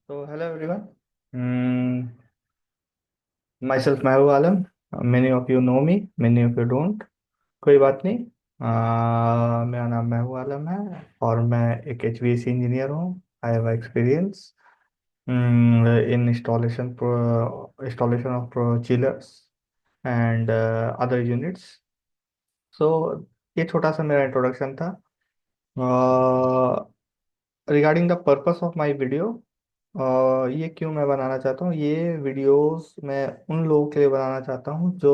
तो hello everyone. Myself Mahboob Alam. Many of you know me, many of you don't. कोई बात नहीं। मेरा नाम महबूब आलम है और मैं एक HVAC इंजीनियर हूँ। I have experience in installation of chillers and other units. So ये छोटा सा मेरा इंट्रोडक्शन था regarding the purpose of my video. ये क्यों मैं बनाना चाहता हूँ, ये वीडियोस मैं उन लोगों के लिए बनाना चाहता हूँ जो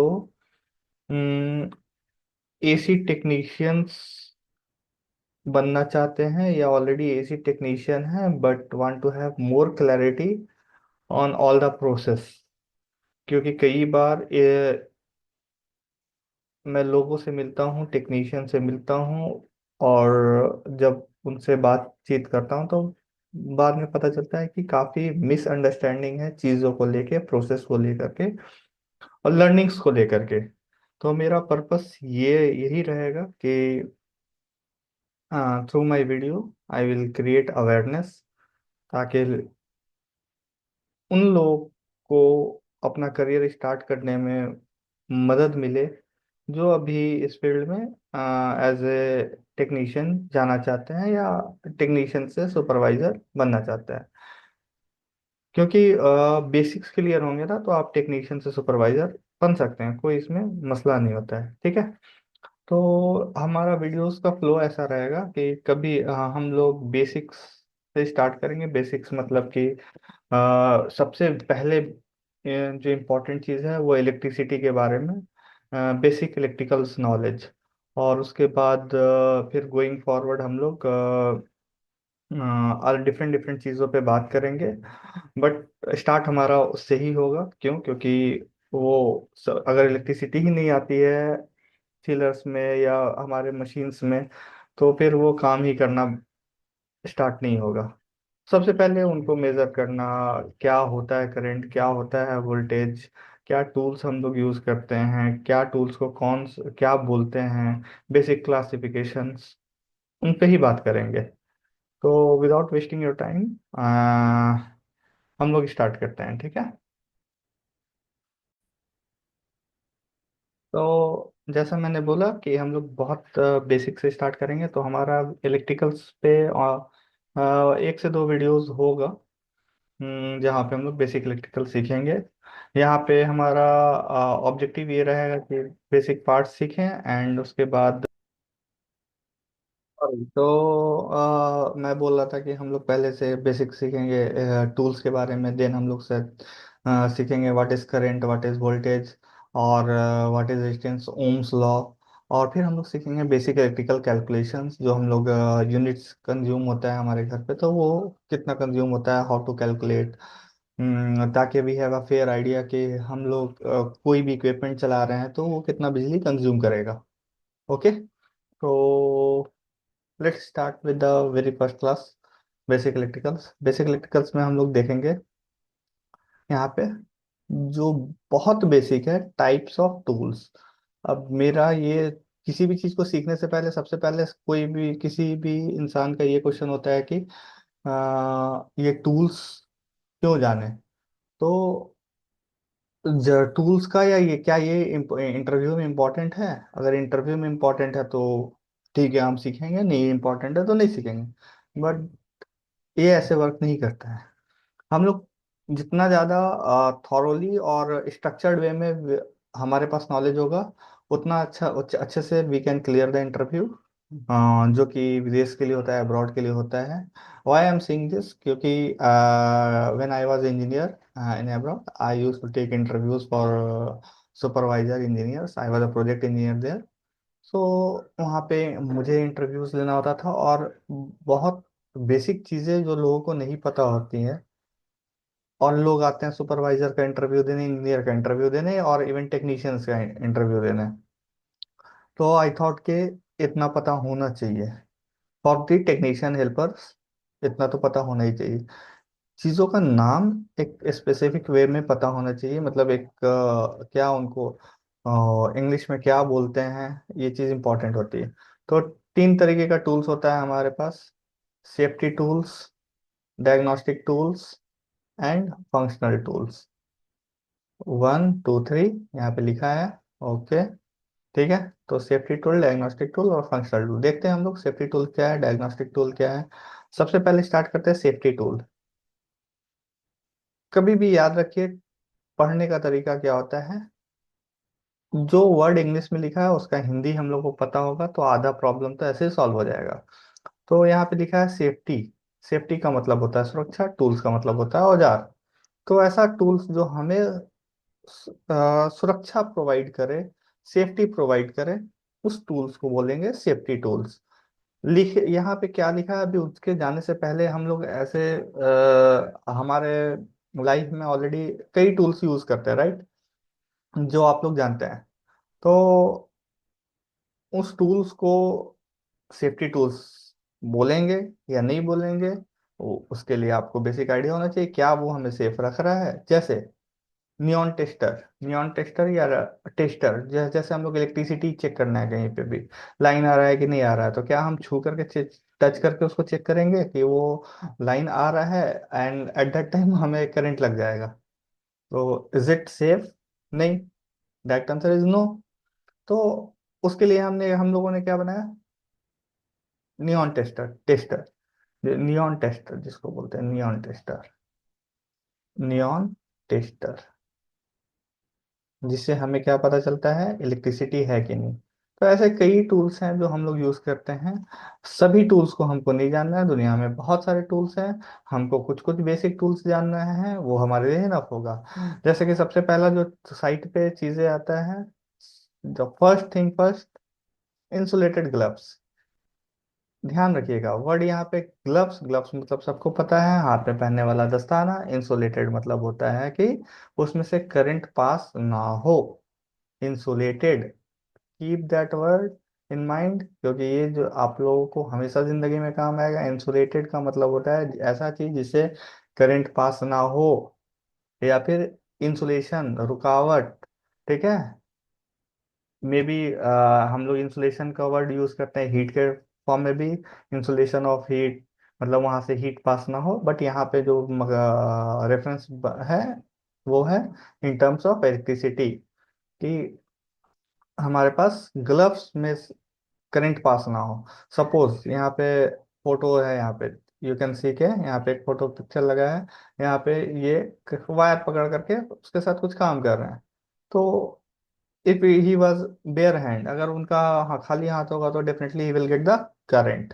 AC टेक्नीशियंस बनना चाहते हैं या ऑलरेडी AC टेक्नीशियन हैं but want to have more clarity on all the process. क्योंकि कई बार मैं लोगों से मिलता हूँ, टेक्नीशियन से मिलता हूँ, और जब उनसे बातचीत करता हूँ तो बाद में पता चलता है कि काफ़ी मिसअंडरस्टैंडिंग है चीज़ों को लेके, प्रोसेस को लेकर के और लर्निंग्स को लेकर के। तो मेरा पर्पस ये यही रहेगा कि through my video I will create awareness, ताकि उन लोगों को अपना करियर स्टार्ट करने में मदद मिले जो अभी इस फील्ड में एज ए टेक्नीशियन जाना चाहते हैं या टेक्नीशियन से सुपरवाइजर बनना चाहते हैं। क्योंकि बेसिक्स क्लियर होंगे ना तो आप टेक्नीशियन से सुपरवाइजर बन सकते हैं, कोई इसमें मसला नहीं होता है। ठीक है। तो हमारा वीडियोस का फ्लो ऐसा रहेगा कि कभी हम लोग बेसिक्स से स्टार्ट करेंगे। बेसिक्स मतलब कि सबसे पहले जो इम्पोर्टेंट चीज़ है वो इलेक्ट्रिसिटी के बारे में, बेसिक इलेक्ट्रिकल्स नॉलेज। और उसके बाद फिर गोइंग फॉरवर्ड हम लोग और डिफरेंट डिफरेंट चीज़ों पे बात करेंगे। बट स्टार्ट हमारा उससे ही होगा। क्यों? क्योंकि अगर इलेक्ट्रिसिटी ही नहीं आती है चिलर्स में या हमारे मशीन्स में तो फिर वो काम ही करना स्टार्ट नहीं होगा। सबसे पहले उनको मेजर करना, क्या होता है करंट, क्या होता है वोल्टेज, क्या टूल्स हम लोग यूज करते हैं, क्या टूल्स को क्या बोलते हैं, बेसिक क्लासिफिकेशंस, उन पे ही बात करेंगे। तो विदाउट वेस्टिंग योर टाइम हम लोग स्टार्ट करते हैं। ठीक है। तो जैसा मैंने बोला कि हम लोग बहुत बेसिक से स्टार्ट करेंगे, तो हमारा इलेक्ट्रिकल्स पे 1 से 2 वीडियोस होगा जहाँ पे हम लोग बेसिक इलेक्ट्रिकल सीखेंगे। यहाँ पे हमारा ऑब्जेक्टिव ये रहेगा कि बेसिक पार्ट्स सीखें एंड उसके बाद मैं बोल रहा था कि हम लोग पहले से बेसिक सीखेंगे टूल्स के बारे में। देन हम लोग से सीखेंगे what is current, what is voltage, और what is resistance, Ohm's law. और फिर हम लोग सीखेंगे बेसिक इलेक्ट्रिकल कैलकुलेशंस, जो हम लोग यूनिट्स कंज्यूम होता है हमारे घर पे तो वो कितना कंज्यूम होता है, हाउ टू कैलकुलेट, ताकि we have a fair idea कि हम लोग कोई भी इक्विपमेंट चला रहे हैं तो वो कितना बिजली कंज्यूम करेगा। ओके। तो let's start with the very first class, basic electricals. Basic electricals में हम लोग देखेंगे यहाँ पे जो बहुत बेसिक है, टाइप्स ऑफ टूल्स। अब मेरा ये किसी भी चीज़ को सीखने से पहले सबसे पहले कोई भी किसी भी इंसान का ये क्वेश्चन होता है कि ये टूल्स क्यों जाने। तो टूल्स का या ये क्या ये इंटरव्यू में इम्पोर्टेंट है? अगर इंटरव्यू में इम्पोर्टेंट है तो ठीक है हम सीखेंगे, नहीं इम्पोर्टेंट है तो नहीं सीखेंगे। बट ये ऐसे वर्क नहीं करता है। हम लोग जितना ज़्यादा थॉरोली और स्ट्रक्चर्ड वे में हमारे पास नॉलेज होगा उतना अच्छे से we can clear the interview, जो कि विदेश के लिए होता है, अब्रॉड के लिए होता है। Why I am saying this, क्योंकि when I was engineer in abroad I used to take interviews for supervisor engineers. I was a project engineer there. So वहाँ पे मुझे इंटरव्यूज लेना होता था और बहुत बेसिक चीज़ें जो लोगों को नहीं पता होती हैं, और लोग आते हैं सुपरवाइजर का इंटरव्यू देने, इंजीनियर का इंटरव्यू देने और इवन टेक्नीशियंस का इंटरव्यू देने। तो आई थॉट के इतना पता होना चाहिए फॉर दी टेक्नीशियन हेल्पर्स, इतना तो पता होना ही चाहिए। चीज़ों का नाम एक स्पेसिफिक वे में पता होना चाहिए, मतलब एक क्या उनको इंग्लिश में क्या बोलते हैं, ये चीज़ इंपॉर्टेंट होती है। तो 3 तरीके का टूल्स होता है हमारे पास: safety tools, diagnostic tools and functional tools. 1 2 3 यहाँ पे लिखा है। ओके। ठीक है। तो सेफ्टी टूल, डायग्नोस्टिक टूल और फंक्शनल टूल देखते हैं हम लोग। सेफ्टी टूल क्या है, डायग्नोस्टिक टूल क्या है। सबसे पहले स्टार्ट करते हैं सेफ्टी टूल। कभी भी याद रखिए, पढ़ने का तरीका क्या होता है, जो वर्ड इंग्लिश में लिखा है उसका हिंदी हम लोग को पता होगा तो आधा प्रॉब्लम तो ऐसे ही सॉल्व हो जाएगा। तो यहाँ पे लिखा है सेफ्टी। सेफ्टी का मतलब होता है सुरक्षा, टूल्स का मतलब होता है औजार। तो ऐसा टूल्स जो हमें सुरक्षा प्रोवाइड करे, सेफ्टी प्रोवाइड करे, उस टूल्स को बोलेंगे सेफ्टी टूल्स। लिख यहाँ पे क्या लिखा है, अभी उसके जाने से पहले हम लोग ऐसे हमारे लाइफ में ऑलरेडी कई टूल्स यूज करते हैं, राइट, जो आप लोग जानते हैं। तो उस टूल्स को सेफ्टी टूल्स बोलेंगे या नहीं बोलेंगे, उसके लिए आपको बेसिक आइडिया होना चाहिए क्या वो हमें सेफ रख रहा है। जैसे नियॉन टेस्टर, नियॉन टेस्टर या टेस्टर, जैसे हम लोग इलेक्ट्रिसिटी चेक करना है, कहीं पे भी लाइन आ रहा है कि नहीं आ रहा है, तो क्या हम छू करके टच करके उसको चेक करेंगे कि वो लाइन आ रहा है एंड एट दैट टाइम हमें करंट लग जाएगा। तो इज इट सेफ? नहीं। That answer is no. तो उसके लिए हम लोगों ने क्या बनाया, neon tester. Tester, neon tester जिसको बोलते हैं नियॉन टेस्टर, नियॉन टेस्टर, जिससे हमें क्या पता चलता है, इलेक्ट्रिसिटी है कि नहीं। तो ऐसे कई टूल्स हैं जो हम लोग यूज करते हैं। सभी टूल्स को हमको नहीं जानना है, दुनिया में बहुत सारे टूल्स हैं। हमको कुछ कुछ बेसिक टूल्स जानना है, वो हमारे लिए इनफ होगा। जैसे कि सबसे पहला जो साइट पे चीजें आता है, जो first thing first, insulated gloves. ध्यान रखिएगा वर्ड यहाँ पे ग्लव्स, ग्लव्स मतलब सबको पता है, हाथ में पहनने वाला दस्ताना। इंसुलेटेड मतलब होता है कि उसमें से करंट पास ना हो। Insulated, keep that word in mind, क्योंकि ये जो आप लोगों को हमेशा जिंदगी में काम आएगा। इंसुलेटेड का मतलब होता है ऐसा चीज जिसे करंट पास ना हो, या फिर इंसुलेशन, रुकावट। ठीक है। मे बी हम लोग इंसुलेशन का वर्ड यूज करते हैं हीट के फॉर्म में भी, इंसुलेशन ऑफ हीट, मतलब वहां से हीट पास ना हो। बट यहाँ पे जो रेफरेंस है वो है इन टर्म्स ऑफ इलेक्ट्रिसिटी, कि हमारे पास ग्लव्स में करंट पास ना हो। सपोज यहाँ पे फोटो है, यहाँ पे यू कैन सी के यहाँ पे एक फोटो पिक्चर लगा है। यहाँ पे ये वायर पकड़ करके उसके साथ कुछ काम कर रहे हैं। तो if he was bare hand, अगर उनका खाली हाथ होगा तो definitely he will get the current.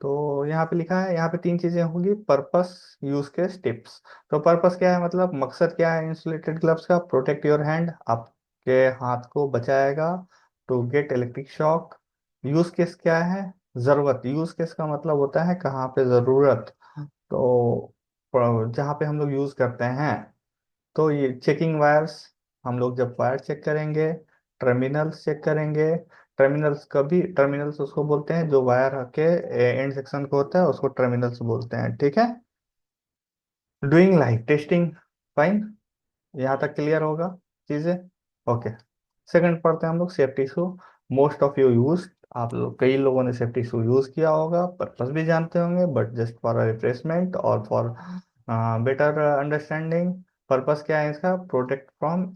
तो यहाँ पे लिखा है, यहाँ पे तीन चीजें होंगी, पर्पस, यूज केस, टिप्स। तो पर्पस क्या है, मतलब मकसद क्या है इंसुलेटेड ग्लव्स का, प्रोटेक्ट योर हैंड, आपके हाथ को बचाएगा to get electric shock. Use case क्या है, जरूरत। यूज केस का मतलब होता है कहाँ पे जरूरत। तो जहाँ पे हम लोग यूज करते हैं, तो ये चेकिंग वायर्स, हम लोग जब वायर चेक करेंगे, टर्मिनल्स चेक करेंगे। टर्मिनल्स, कभी टर्मिनल्स उसको बोलते हैं जो वायर के एंड सेक्शन को होता है, उसको टर्मिनल्स बोलते हैं। ठीक है। Doing like testing, fine. यहाँ तक क्लियर होगा चीजें। ओके। सेकंड पढ़ते हैं हम लोग safety shoe. Most of you use, आप लोग कई लोगों ने सेफ्टी शू यूज किया होगा, पर्पस भी जानते होंगे, बट जस्ट फॉर रिफ्रेशमेंट और फॉर बेटर अंडरस्टैंडिंग। पर्पस क्या है इसका, protect from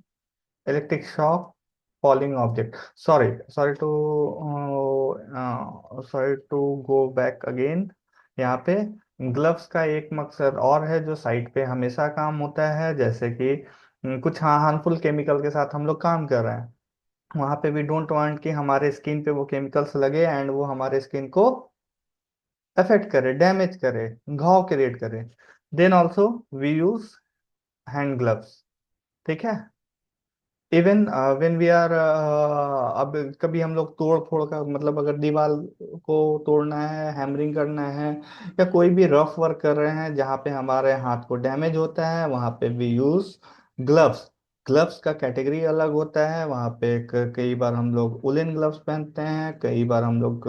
electric shock, falling object. Sorry, sorry to sorry to go back again. यहाँ पे ग्लव्स का एक मकसद और है जो साइट पे हमेशा काम होता है, जैसे कि कुछ हार्मफुल केमिकल के साथ हम लोग काम कर रहे हैं, वहां पे वी डोंट वांट कि हमारे स्किन पे वो केमिकल्स लगे एंड वो हमारे स्किन को अफेक्ट करे, डैमेज करे, घाव क्रिएट करे। Then also we use hand gloves. ठीक है। इवन व्हेन वी आर, अब कभी हम लोग तोड़ फोड़ का मतलब अगर दीवार को तोड़ना है, हैमरिंग करना है, या कोई भी रफ वर्क कर रहे हैं जहाँ पे हमारे हाथ को डैमेज होता है, वहाँ पे वी यूज ग्लव्स। ग्लव्स का कैटेगरी अलग होता है, वहाँ पे कई बार हम लोग वुलन ग्लव्स पहनते हैं, कई बार हम लोग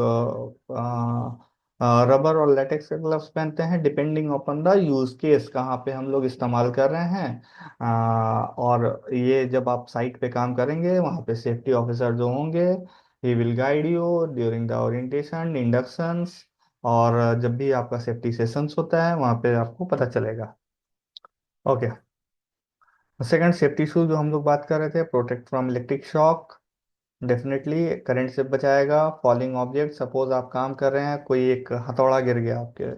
रबर और लेटेक्स के ग्लव्स पहनते हैं, depending upon the use case, कहाँ पे हम लोग इस्तेमाल कर रहे हैं। और ये जब आप साइट पे काम करेंगे, वहाँ पे सेफ्टी ऑफिसर जो होंगे, he will guide you during the orientation, inductions, और जब भी आपका सेफ्टी सेशंस होता है वहाँ पे आपको पता चलेगा। ओके। सेकंड, सेफ्टी शूज जो हम लोग बात कर रहे थे, protect from electric shock, definitely current से बचाएगा। फॉलिंग ऑब्जेक्ट, सपोज आप काम कर रहे हैं, कोई एक हथौड़ा गिर गया आपके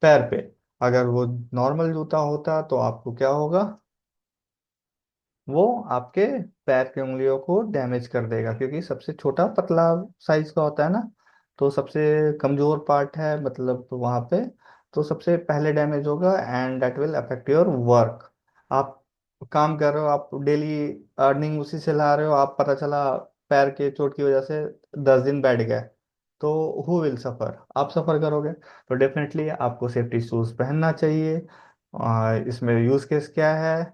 पैर पे, अगर वो नॉर्मल जूता होता तो आपको क्या होगा, वो आपके पैर की उंगलियों को डैमेज कर देगा, क्योंकि सबसे छोटा पतला साइज का होता है ना, तो सबसे कमजोर पार्ट है मतलब वहां पे, तो सबसे पहले डैमेज होगा and that will affect your work. आप काम कर रहे हो, आप डेली अर्निंग उसी से ला रहे हो, आप पता चला पैर के चोट की वजह से 10 दिन बैठ गए, तो हु विल सफर, आप सफर करोगे। तो डेफिनेटली आपको सेफ्टी शूज पहनना चाहिए। इसमें यूज केस क्या है,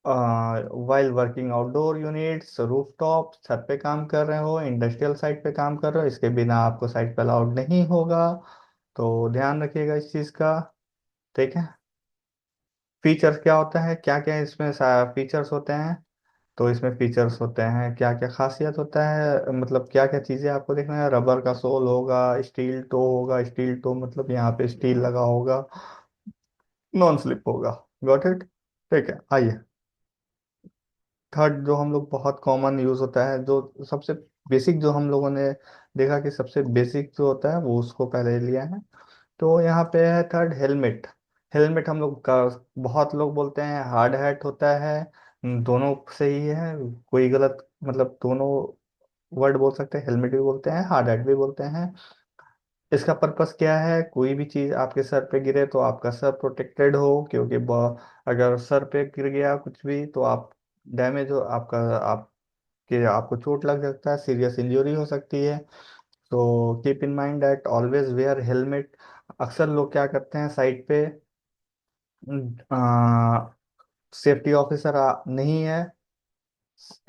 while working outdoor units, roof top, छत पे काम कर रहे हो, इंडस्ट्रियल साइट पे काम कर रहे हो, इसके बिना आपको साइट पे अलाउड नहीं होगा। तो ध्यान रखिएगा इस चीज़ का। ठीक है। फीचर्स क्या होता है, क्या क्या इसमें फीचर्स होते हैं, तो इसमें फीचर्स होते हैं, क्या क्या खासियत होता है, मतलब क्या क्या चीज़ें आपको देखना है, रबर का सोल होगा, स्टील टो होगा, स्टील टो मतलब यहाँ पे स्टील लगा होगा, नॉन स्लिप होगा। Got it. ठीक है, आइए। थर्ड जो हम लोग बहुत कॉमन यूज होता है, जो सबसे बेसिक, जो हम लोगों ने देखा कि सबसे बेसिक जो होता है वो उसको पहले लिया है। तो यहाँ पे है थर्ड, हेलमेट। हेलमेट हम लोग का, बहुत लोग बोलते हैं हार्ड हैट होता है, दोनों सही है, कोई गलत मतलब दोनों वर्ड बोल सकते हैं, हेलमेट भी बोलते हैं, हार्ड हैट भी बोलते हैं। इसका पर्पस क्या है, कोई भी चीज आपके सर पे गिरे तो आपका सर प्रोटेक्टेड हो, क्योंकि अगर सर पे गिर गया कुछ भी तो आप डैमेज हो, आपका आपके आपको चोट लग सकता है, सीरियस इंजरी हो सकती है। तो keep in mind that always wear helmet. अक्सर लोग क्या करते हैं साइड पे, सेफ्टी ऑफिसर नहीं है,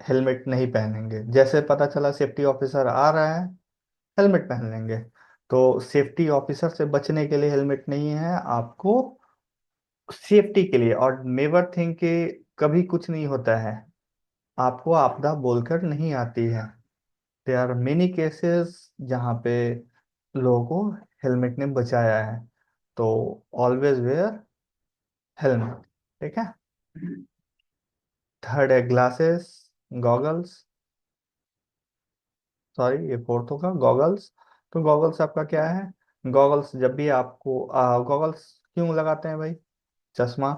हेलमेट नहीं पहनेंगे, जैसे पता चला सेफ्टी ऑफिसर आ रहा है, हेलमेट पहन लेंगे। तो सेफ्टी ऑफिसर से बचने के लिए हेलमेट नहीं है, आपको सेफ्टी के लिए। और नेवर थिंक कि कभी कुछ नहीं होता है, आपको आपदा बोलकर नहीं आती है। देयर आर मेनी केसेस जहाँ पे लोगों को हेलमेट ने बचाया है। तो ऑलवेज वेयर हेलमेट। ठीक है। थर्ड है ग्लासेस, गॉगल्स, सॉरी ये फोर्थ होगा गॉगल्स। तो गॉगल्स आपका क्या है, गॉगल्स जब भी आपको गॉगल्स क्यों लगाते हैं भाई, चश्मा,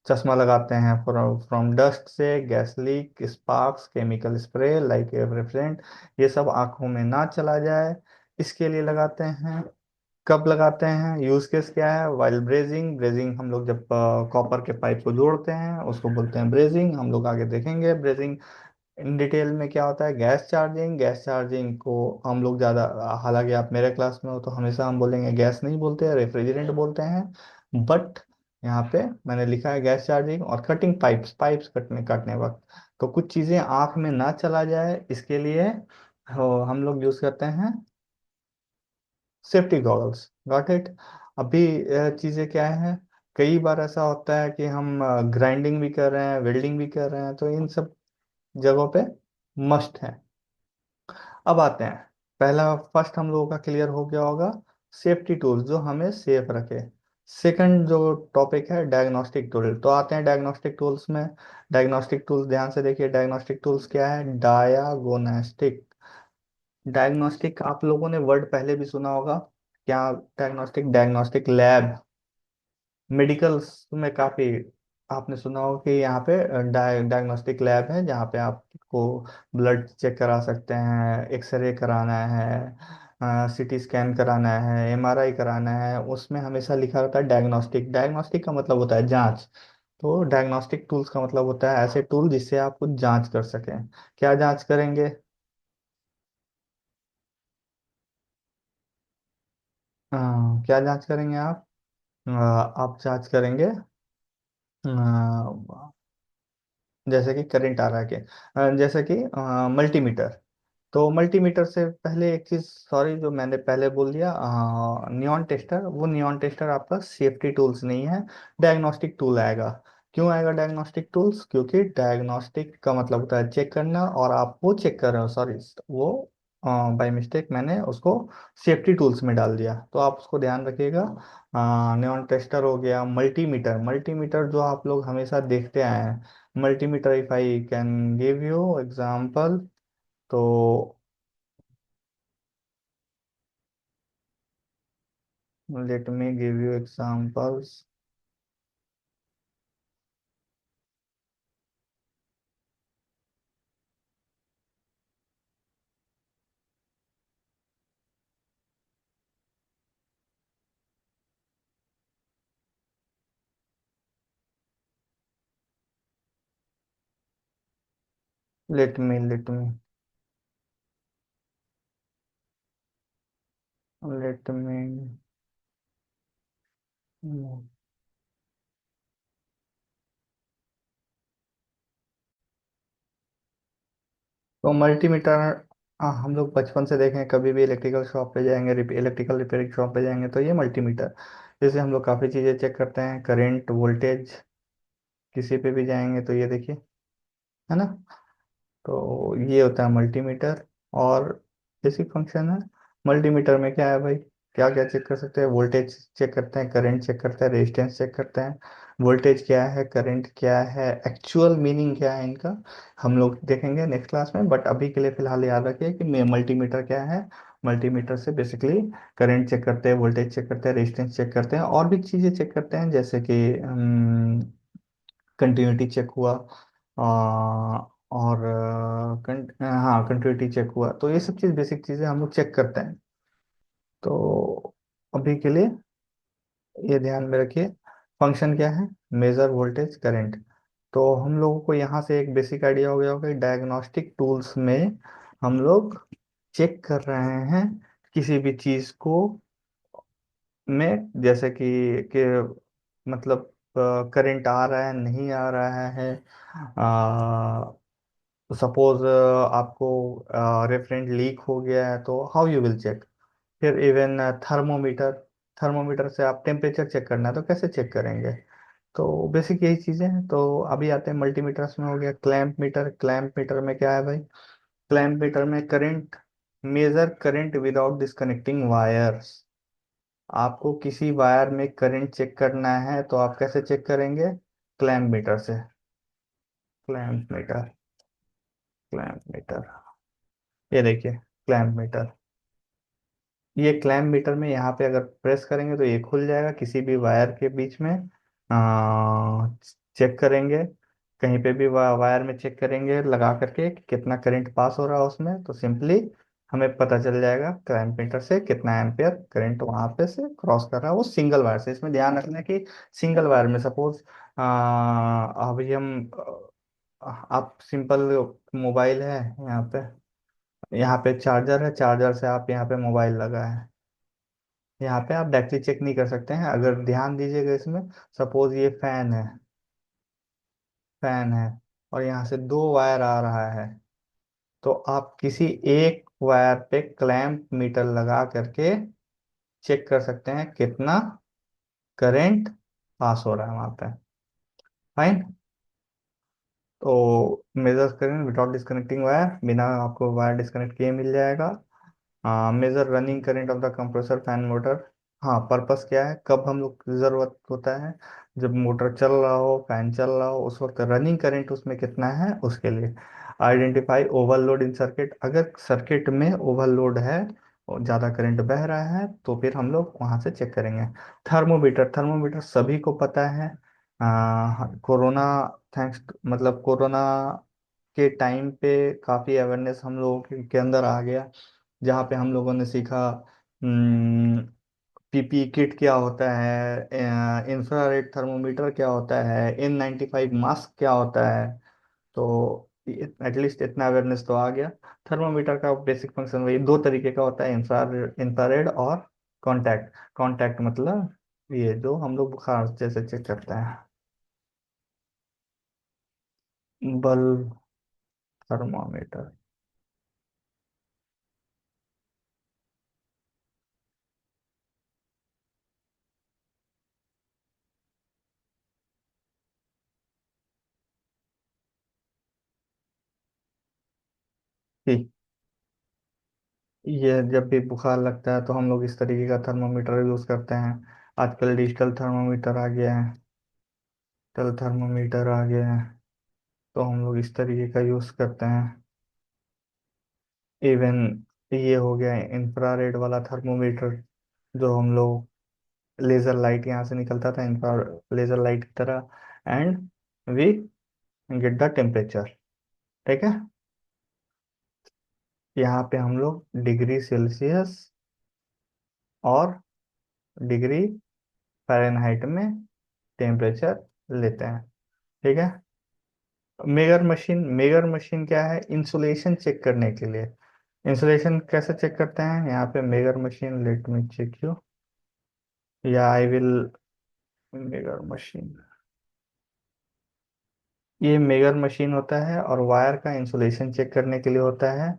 चश्मा लगाते हैं फ्रॉम डस्ट से, gas leak, sparks, chemical spray like refrigerant, ये सब आंखों में ना चला जाए, इसके लिए लगाते हैं। कब लगाते हैं, यूज केस क्या है, वाइल ब्रेजिंग। ब्रेजिंग हम लोग जब कॉपर के पाइप को जोड़ते हैं उसको बोलते हैं ब्रेजिंग, हम लोग आगे देखेंगे ब्रेजिंग इन डिटेल में क्या होता है। गैस चार्जिंग, गैस चार्जिंग को हम लोग ज़्यादा, हालांकि आप मेरे क्लास में हो तो हमेशा हम बोलेंगे गैस नहीं बोलते हैं, रेफ्रिजरेंट बोलते हैं, बट यहाँ पे मैंने लिखा है गैस चार्जिंग। और कटिंग पाइप्स, पाइप्स कटने काटने वक्त, तो कुछ चीज़ें आँख में ना चला जाए इसके लिए हम लोग यूज़ करते हैं सेफ्टी गॉगल्स। Got it. अभी चीज़ें क्या है, कई बार ऐसा होता है कि हम ग्राइंडिंग भी कर रहे हैं, वेल्डिंग भी कर रहे हैं, तो इन सब जगहों पे मस्ट है। अब आते हैं, पहला फर्स्ट हम लोगों का क्लियर हो गया होगा, सेफ्टी टूल्स जो हमें सेफ रखे। सेकंड जो टॉपिक है डायग्नोस्टिक टूल, तो आते हैं डायग्नोस्टिक टूल्स में। डायग्नोस्टिक टूल्स ध्यान से देखिए, डायग्नोस्टिक टूल्स क्या है, डायागोनास्टिक। डायग्नोस्टिक आप लोगों ने वर्ड पहले भी सुना होगा, क्या, डायग्नोस्टिक, डायग्नोस्टिक लैब, मेडिकल्स में काफी आपने सुना होगा कि यहाँ पे डायग्नोस्टिक लैब है जहाँ पे आपको ब्लड चेक करा सकते हैं, एक्सरे कराना है, सीटी स्कैन कराना है, एमआरआई कराना है, उसमें हमेशा लिखा रहता है डायग्नोस्टिक। डायग्नोस्टिक का मतलब होता है जांच। तो डायग्नोस्टिक टूल्स का मतलब होता है ऐसे टूल जिससे आप कुछ जांच कर सकें। क्या जांच करेंगे, क्या जांच करेंगे आप, आप जांच करेंगे जैसे कि करंट आ रहा है कि जैसे कि मल्टीमीटर। तो मल्टीमीटर से पहले एक चीज, सॉरी जो मैंने पहले बोल दिया, नियॉन टेस्टर, वो नियॉन टेस्टर आपका सेफ्टी टूल्स नहीं है, डायग्नोस्टिक टूल आएगा। क्यों आएगा डायग्नोस्टिक टूल्स, क्योंकि डायग्नोस्टिक का मतलब होता है चेक करना, और आप वो चेक कर रहे हो, सॉरी वो बाय मिस्टेक मैंने उसको सेफ्टी टूल्स में डाल दिया, तो आप उसको ध्यान रखिएगा। नियॉन टेस्टर हो गया, मल्टीमीटर, मल्टीमीटर जो आप लोग हमेशा देखते आए हैं, multimeter if I can give you example, तो let me give you examples. Let me let me तो मल्टीमीटर, हम लोग बचपन से देखें, कभी भी इलेक्ट्रिकल शॉप पे जाएंगे, इलेक्ट्रिकल रिपेयरिंग शॉप पे जाएंगे, तो ये मल्टीमीटर, जैसे हम लोग काफ़ी चीज़ें चेक करते हैं, करंट, वोल्टेज, किसी पे भी जाएंगे तो ये देखिए, है ना। तो ये होता है मल्टीमीटर। और बेसिक फंक्शन है मल्टीमीटर में, क्या है भाई, क्या क्या चेक कर सकते हैं, वोल्टेज चेक करते हैं, करंट चेक करते हैं, रेजिस्टेंस चेक करते हैं। वोल्टेज क्या है, करंट क्या है, एक्चुअल मीनिंग क्या है इनका, हम लोग देखेंगे नेक्स्ट क्लास में, बट अभी के लिए फिलहाल याद रखिए कि मल्टीमीटर क्या है। मल्टीमीटर से बेसिकली करंट चेक करते हैं, वोल्टेज चेक करते हैं, रेजिस्टेंस चेक करते हैं, और भी चीज़ें चेक करते हैं, जैसे कि कंटिन्यूटी चेक हुआ, और हाँ कंटिन्यूटी चेक हुआ, तो ये सब चीज़ बेसिक चीज़ें हम लोग चेक करते हैं। तो अभी के लिए ये ध्यान में रखिए, फंक्शन क्या है, मेजर वोल्टेज करंट। तो हम लोगों को यहाँ से एक बेसिक आइडिया हो गया होगा कि डायग्नोस्टिक टूल्स में हम लोग चेक कर रहे हैं किसी भी चीज़ को, में जैसे कि मतलब करंट आ रहा है, नहीं आ रहा है, सपोज आपको रेफरेंट लीक हो गया है, तो हाउ यू विल चेक। फिर इवन थर्मोमीटर, थर्मोमीटर से आप टेम्परेचर चेक करना है तो कैसे चेक करेंगे। तो बेसिक यही चीज़ें हैं। तो अभी आते हैं मल्टीमीटर्स में, हो गया क्लैंप मीटर। क्लैंप मीटर में क्या है भाई, क्लैंप मीटर में current, measure current without disconnecting wires. आपको किसी वायर में करंट चेक करना है तो आप कैसे चेक करेंगे, क्लैंप मीटर से। क्लैंप मीटर, क्लैंप मीटर, ये देखिए क्लैंप मीटर। ये क्लैंप मीटर में यहाँ पे अगर प्रेस करेंगे तो ये खुल जाएगा, किसी भी वायर के बीच में चेक करेंगे, कहीं पे भी वायर में चेक करेंगे लगा करके कि कितना करंट पास हो रहा है उसमें, तो सिंपली हमें पता चल जाएगा क्लैंप मीटर से कितना एम्पियर करंट वहां पे से क्रॉस कर रहा है। वो सिंगल वायर से, इसमें ध्यान रखना है कि सिंगल वायर में, सपोज अभी हम आप सिंपल मोबाइल है यहाँ पे, यहाँ पे चार्जर है, चार्जर से आप यहाँ पे मोबाइल लगा है, यहाँ पे आप डायरेक्टली चेक नहीं कर सकते हैं, अगर ध्यान दीजिएगा इसमें, सपोज ये फैन है, फैन है, और यहाँ से दो वायर आ रहा है, तो आप किसी एक वायर पे क्लैंप मीटर लगा करके चेक कर सकते हैं कितना करंट पास हो रहा है वहां पे। फाइन। तो मेजर करें विदाउट डिस्कनेक्टिंग वायर, बिना आपको वायर डिस्कनेक्ट किए मिल जाएगा। Measure running current of the compressor fan motor. हाँ, पर्पस क्या है, कब हम लोग जरूरत होता है, जब मोटर चल रहा हो, फैन चल रहा हो, उस वक्त रनिंग करंट उसमें कितना है उसके लिए। आइडेंटिफाई ओवरलोड इन सर्किट, अगर सर्किट में ओवरलोड है और ज़्यादा करंट बह रहा है तो फिर हम लोग वहाँ से चेक करेंगे। थर्मोमीटर, थर्मोमीटर सभी को पता है, कोरोना, थैंक्स मतलब कोरोना के टाइम पे काफ़ी अवेयरनेस हम लोगों के अंदर आ गया, जहाँ पे हम लोगों ने सीखा पीपी किट क्या होता है, इंफ्रारेड थर्मोमीटर क्या होता है, N95 मास्क क्या होता है। तो एटलीस्ट इतना अवेयरनेस तो आ गया। थर्मोमीटर का बेसिक फंक्शन वही दो तरीके का होता है, इंफ्रारेड, इंफ्रारेड और कांटेक्ट। कांटेक्ट मतलब ये जो हम लोग बुखार जैसे चेक करते हैं, बल्ब, थर्मामीटर। ठीक, ये जब भी बुखार लगता है तो हम लोग इस तरीके का थर्मोमीटर यूज करते हैं। आजकल डिजिटल थर्मोमीटर आ गया है, डिजिटल थर्मोमीटर आ गया है, तो हम लोग इस तरीके का यूज करते हैं। इवन ये हो गया इंफ्रारेड वाला थर्मोमीटर, जो हम लोग लेजर लाइट यहाँ से निकलता था इंफ्रा लेजर लाइट की तरह, and we get the temperature. ठीक है। यहाँ पे हम लोग डिग्री सेल्सियस और डिग्री फ़ारेनहाइट में टेम्परेचर लेते हैं। ठीक है। मेगर मशीन क्या है? इंसुलेशन चेक करने के लिए। इंसुलेशन कैसे चेक करते हैं? यहाँ पे Megger machine, let me check you, या आई विल, मेगर मशीन, ये मेगर मशीन होता है और वायर का इंसुलेशन चेक करने के लिए होता है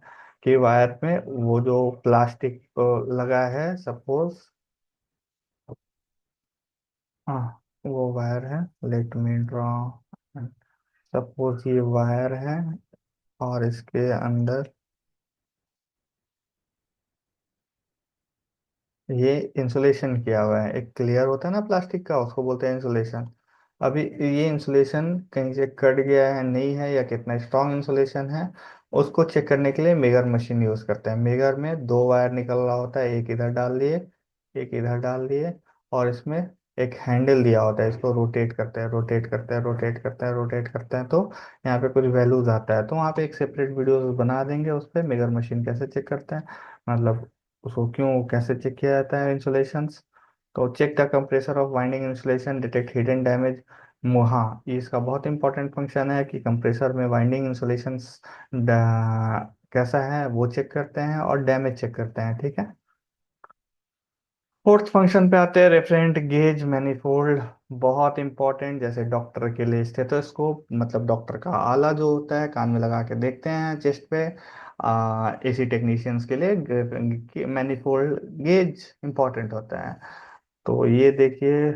कि वायर में वो जो प्लास्टिक लगा है, सपोज, हाँ वो वायर है, लेट मी ड्रॉ, सपोज ये वायर है और इसके अंदर ये इंसुलेशन किया हुआ है। एक क्लियर होता है ना प्लास्टिक का, उसको बोलते हैं इंसुलेशन। अभी ये इंसुलेशन कहीं से कट गया है नहीं है, या कितना स्ट्रांग इंसुलेशन है, उसको चेक करने के लिए मेगर मशीन यूज करते हैं। मेगर में दो वायर निकल रहा होता है, एक इधर डाल दिए, एक इधर डाल दिए, और इसमें एक हैंडल दिया होता है, इसको रोटेट करते हैं, रोटेट करते हैं, रोटेट करते हैं, रोटेट करते हैं, तो यहाँ पे कुछ वैल्यूज आता है। तो वहाँ पे एक सेपरेट वीडियो बना देंगे उस पर, मेगर मशीन कैसे चेक करते हैं, मतलब उसको क्यों कैसे चेक किया जाता है इंसुलेशंस। तो check the compressor of winding insulation, detect hidden damage. हाँ, ये इसका बहुत इंपॉर्टेंट फंक्शन है कि कंप्रेसर में वाइंडिंग इंसुलेशंस कैसा है वो चेक करते हैं, और डैमेज चेक करते हैं। ठीक है। फोर्थ फंक्शन पे आते हैं, रेफरेंट गेज मैनिफोल्ड। बहुत इंपॉर्टेंट, जैसे डॉक्टर के लिए स्टेथोस्कोप, मतलब डॉक्टर का आला जो होता है कान में लगा के देखते हैं चेस्ट पे, एसी टेक्नीशियंस के लिए मैनिफोल्ड गेज इंपॉर्टेंट होता है। तो ये देखिए,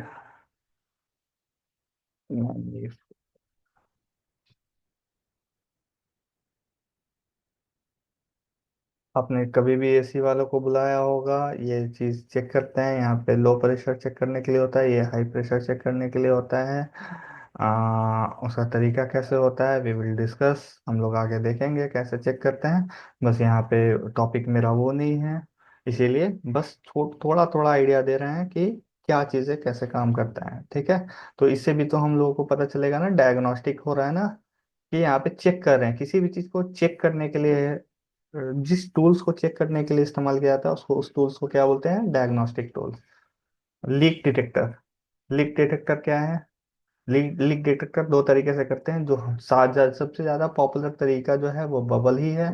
आपने कभी भी एसी वालों को बुलाया होगा, ये चीज़ चेक करते हैं। यहाँ पे लो प्रेशर चेक करने के लिए होता है, ये हाई प्रेशर चेक करने के लिए होता है। उसका तरीका कैसे होता है वी विल डिस्कस, हम लोग आगे देखेंगे कैसे चेक करते हैं। बस यहाँ पे टॉपिक मेरा वो नहीं है, इसीलिए बस थोड़ा थोड़ा आइडिया दे रहे हैं कि क्या चीज़ें कैसे काम करता है। ठीक है। तो इससे भी तो हम लोगों को पता चलेगा ना, डायग्नोस्टिक हो रहा है ना, कि यहाँ पे चेक कर रहे हैं किसी भी चीज़ को चेक करने के लिए। जिस टूल्स को चेक करने के लिए इस्तेमाल किया जाता है उसको, उस टूल्स को क्या बोलते हैं? Diagnostic tools. Leak detector, leak detector क्या है? लीक लीक डिटेक्टर दो तरीके से करते हैं। जो सबसे ज़्यादा पॉपुलर तरीका जो है वो बबल ही है,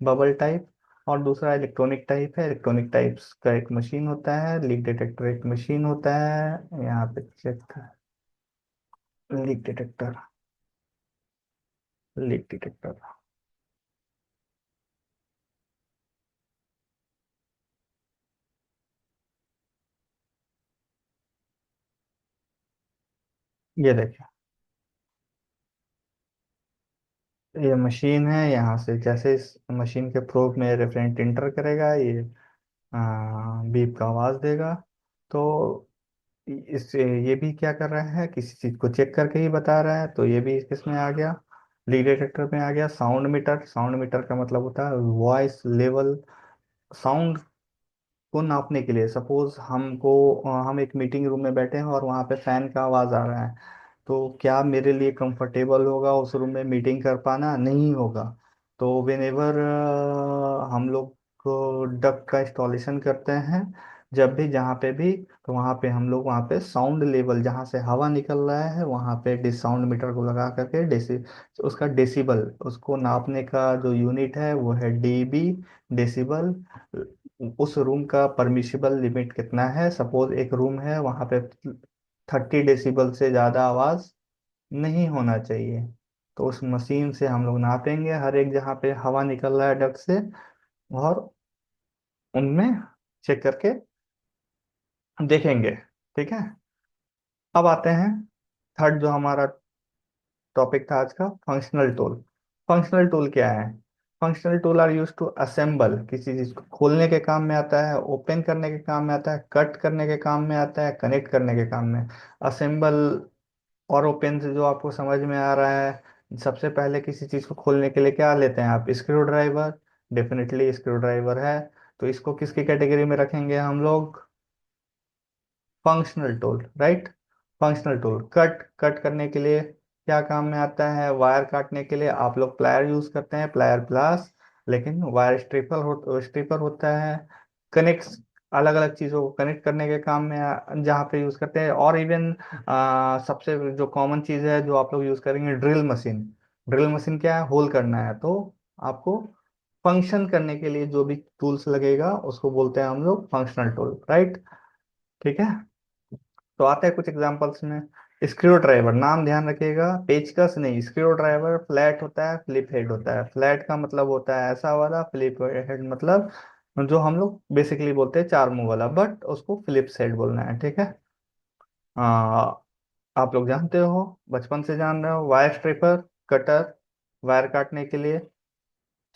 बबल टाइप। और दूसरा इलेक्ट्रॉनिक टाइप है, इलेक्ट्रॉनिक टाइप्स का एक मशीन होता है, लीक डिटेक्टर एक मशीन होता है। यहाँ पे check, leak detector, leak detector, ये देखिए, ये मशीन है। यहाँ से जैसे इस मशीन के प्रोब में रेफरेंट इंटर करेगा, ये बीप का आवाज देगा। तो इससे ये भी क्या कर रहा है, किसी चीज को चेक करके ही बता रहा है। तो ये भी किसमें आ गया? लीड डिटेक्टर में आ गया। साउंड मीटर, साउंड मीटर का मतलब होता है वॉइस लेवल, साउंड को नापने के लिए। सपोज हम एक मीटिंग रूम में बैठे हैं और वहाँ पे फैन का आवाज आ रहा है, तो क्या मेरे लिए कंफर्टेबल होगा उस रूम में मीटिंग कर पाना? नहीं होगा। तो वेन एवर हम लोग को डक्ट का इंस्टॉलेशन करते हैं, जब भी जहाँ पे भी, तो वहाँ पे हम लोग वहाँ पे साउंड लेवल जहाँ से हवा निकल रहा है वहाँ पे साउंड मीटर को लगा करके उसका डेसिबल, उसको नापने का जो यूनिट है वो है डीबी, डेसिबल। उस रूम का परमिशिबल लिमिट कितना है? सपोज एक रूम है, वहाँ पे 30 डेसिबल से ज़्यादा आवाज़ नहीं होना चाहिए। तो उस मशीन से हम लोग नापेंगे हर एक जहाँ पे हवा निकल रहा है डक्ट से, और उनमें चेक करके देखेंगे। ठीक है। अब आते हैं थर्ड जो हमारा टॉपिक था आज का, फंक्शनल टूल। फंक्शनल टूल क्या है? Functional tool are use to assemble, किसी चीज को खोलने के काम में आता है, ओपन करने के काम में आता है, कट करने के काम में आता है, कनेक्ट करने के काम में। असेंबल और ओपन से जो आपको समझ में आ रहा है, सबसे पहले किसी चीज को खोलने के लिए क्या लेते हैं आप? Screw driver. Definitely screw driver है। तो इसको किसकी कैटेगरी में रखेंगे हम लोग? Functional tool, right. Functional tool. Cut cut करने के लिए क्या काम में आता है? वायर काटने के लिए आप लोग प्लायर यूज करते हैं, प्लायर प्लस। लेकिन वायर स्ट्रिपर होता है। कनेक्ट, अलग अलग चीजों को कनेक्ट करने के काम में जहाँ पे यूज करते हैं। और इवन सबसे जो कॉमन चीज है जो आप लोग यूज करेंगे, ड्रिल मशीन। ड्रिल मशीन क्या है? होल करना है। तो आपको फंक्शन करने के लिए जो भी टूल्स लगेगा उसको बोलते हैं हम लोग फंक्शनल टूल, राइट। ठीक है। तो आते हैं कुछ एग्जांपल्स में। स्क्रू ड्राइवर, नाम ध्यान रखिएगा, पेचकस नहीं। स्क्रू ड्राइवर फ्लैट होता है, फ्लिप हेड होता है। फ्लैट का मतलब होता है ऐसा वाला, फ्लिप हेड मतलब जो हम लोग बेसिकली बोलते हैं चार मुंह वाला, बट उसको फ्लिप्स हेड बोलना है, ठीक है। आ, आप लोग जानते हो, बचपन से जान रहे हो। वायर स्ट्रिपर, कटर, वायर काटने के लिए,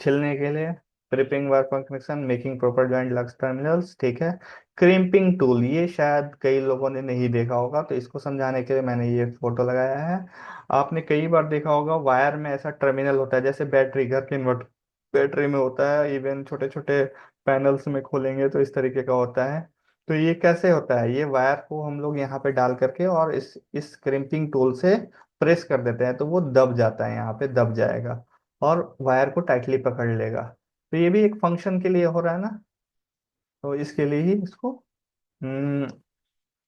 छिलने के लिए। Prepping work connection, making proper joint lugs terminals, ठीक है। क्रिम्पिंग टूल, ये शायद कई लोगों ने नहीं देखा होगा, तो इसको समझाने के लिए मैंने ये फोटो लगाया है। आपने कई बार देखा होगा वायर में ऐसा टर्मिनल होता है, जैसे बैटरी, घर के इन्वर्टर बैटरी में होता है, इवन छोटे छोटे पैनल्स में खोलेंगे तो इस तरीके का होता है। तो ये कैसे होता है? ये वायर को हम लोग यहाँ पे डाल करके और इस क्रिम्पिंग टूल से प्रेस कर देते हैं, तो वो दब जाता है, यहाँ पे दब जाएगा और वायर को टाइटली पकड़ लेगा। तो ये भी एक फंक्शन के लिए हो रहा है ना। तो इसके लिए ही इसको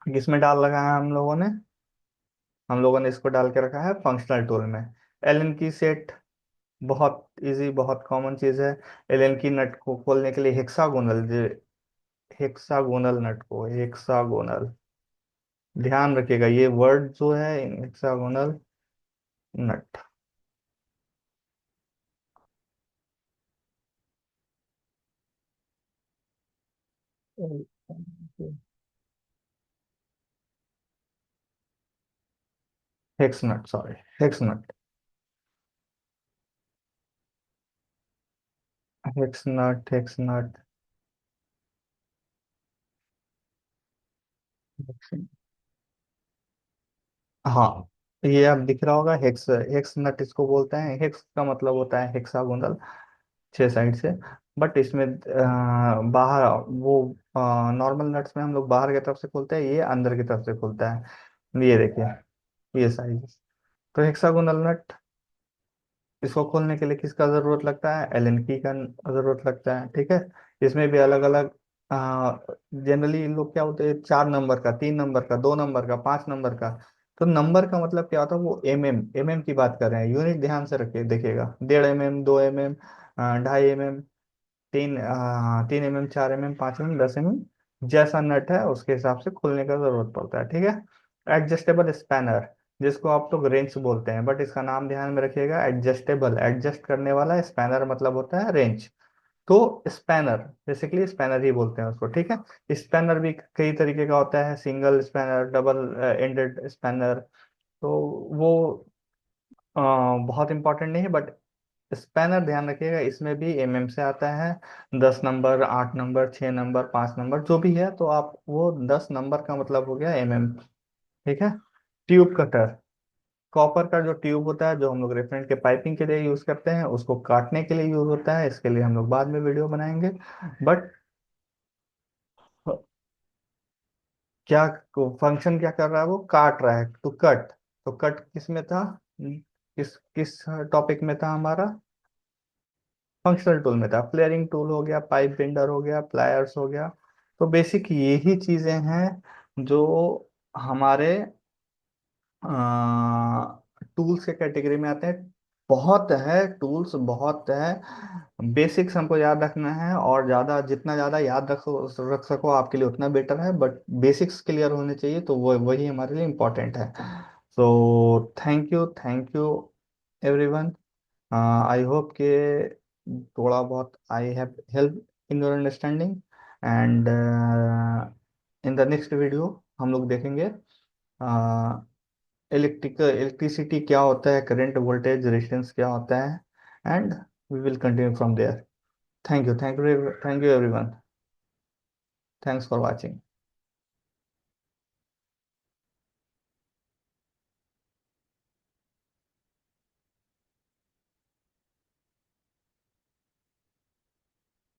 किसमें डाल लगा है हम लोगों ने इसको डाल के रखा है फंक्शनल टूल में। एलन की सेट, बहुत इजी, बहुत कॉमन चीज है। एलन की नट को खोलने के लिए हेक्सागोनल, हेक्सागोनल नट को, हेक्सागोनल ध्यान रखिएगा, ये वर्ड जो है, हेक्सागोनल नट। हेक्स नट, सॉरी, हेक्स नट। हेक्स नट, हेक्स नट। हाँ, ये अब दिख रहा होगा, हेक्स, हेक्स नट इसको बोलते हैं। हेक्स का मतलब होता है हेक्सागोनल, छह साइड से। बट इसमें बाहर वो नॉर्मल नट्स में हम लोग बाहर की तरफ से खोलते हैं, ये अंदर की तरफ से खुलता है। ये देखिए, ये साइज। तो हेक्सागोनल नट, इसको खोलने के लिए किसका जरूरत लगता है? एलन की का जरूरत लगता है, ठीक है। इसमें भी अलग अलग, जनरली इन लोग क्या होते हैं, चार नंबर का, तीन नंबर का, दो नंबर का, पांच नंबर का। तो नंबर का मतलब क्या होता है? वो एम एम की बात कर रहे हैं। यूनिट ध्यान से रखिए, देखिएगा, 1.5 mm, 2 mm, 2.5 mm, 3 mm, 4 mm, 5 mm, 10 mm, जैसा नट है उसके हिसाब से खुलने का जरूरत पड़ता है, ठीक है। एडजस्टेबल स्पैनर, जिसको आप लोग रेंच बोलते हैं, बट इसका नाम ध्यान में रखिएगा, एडजस्टेबल, एडजस्ट करने वाला। स्पैनर मतलब होता है रेंच। तो स्पैनर, बेसिकली स्पैनर ही बोलते हैं उसको, ठीक है। स्पैनर भी कई तरीके का होता है, single spanner, double ended spanner. तो वो अ, बहुत इंपॉर्टेंट नहीं है, बट स्पैनर ध्यान रखिएगा, इसमें भी एमएम से आता है। 10 नंबर, 8 नंबर, 6 नंबर, 5 नंबर, जो भी है, तो आप वो 10 नंबर का मतलब हो गया एमएम, ठीक है। ट्यूब कटर, कॉपर का जो ट्यूब होता है जो हम लोग रेफरेंट के पाइपिंग के लिए यूज करते हैं, उसको काटने के लिए यूज होता है। इसके लिए हम लोग बाद में वीडियो बनाएंगे। बट क्या फंक्शन क्या कर रहा है? वो काट रहा है, तो कट। तो कट किस में था? किस किस टॉपिक में था हमारा? फंक्शनल टूल में था। फ्लेयरिंग टूल हो गया, पाइप बेंडर हो गया, प्लायर्स हो गया। तो बेसिक यही चीजें हैं जो हमारे टूल्स के कैटेगरी में आते हैं। बहुत है टूल्स, बहुत है। बेसिक्स हमको याद रखना है, और ज़्यादा, जितना ज़्यादा याद रख सको आपके लिए उतना बेटर है, बट बेसिक्स क्लियर होने चाहिए, तो वो वही हमारे लिए इम्पोर्टेंट है। So thank you everyone. I hope कि थोड़ा बहुत I have help in your understanding. And in the next video हम लोग देखेंगे इलेक्ट्रिसिटी क्या होता है, करंट, वोल्टेज, रेजिस्टेंस क्या होता है, and we will continue from there. Thank you, thank you, thank you everyone. Thanks for watching.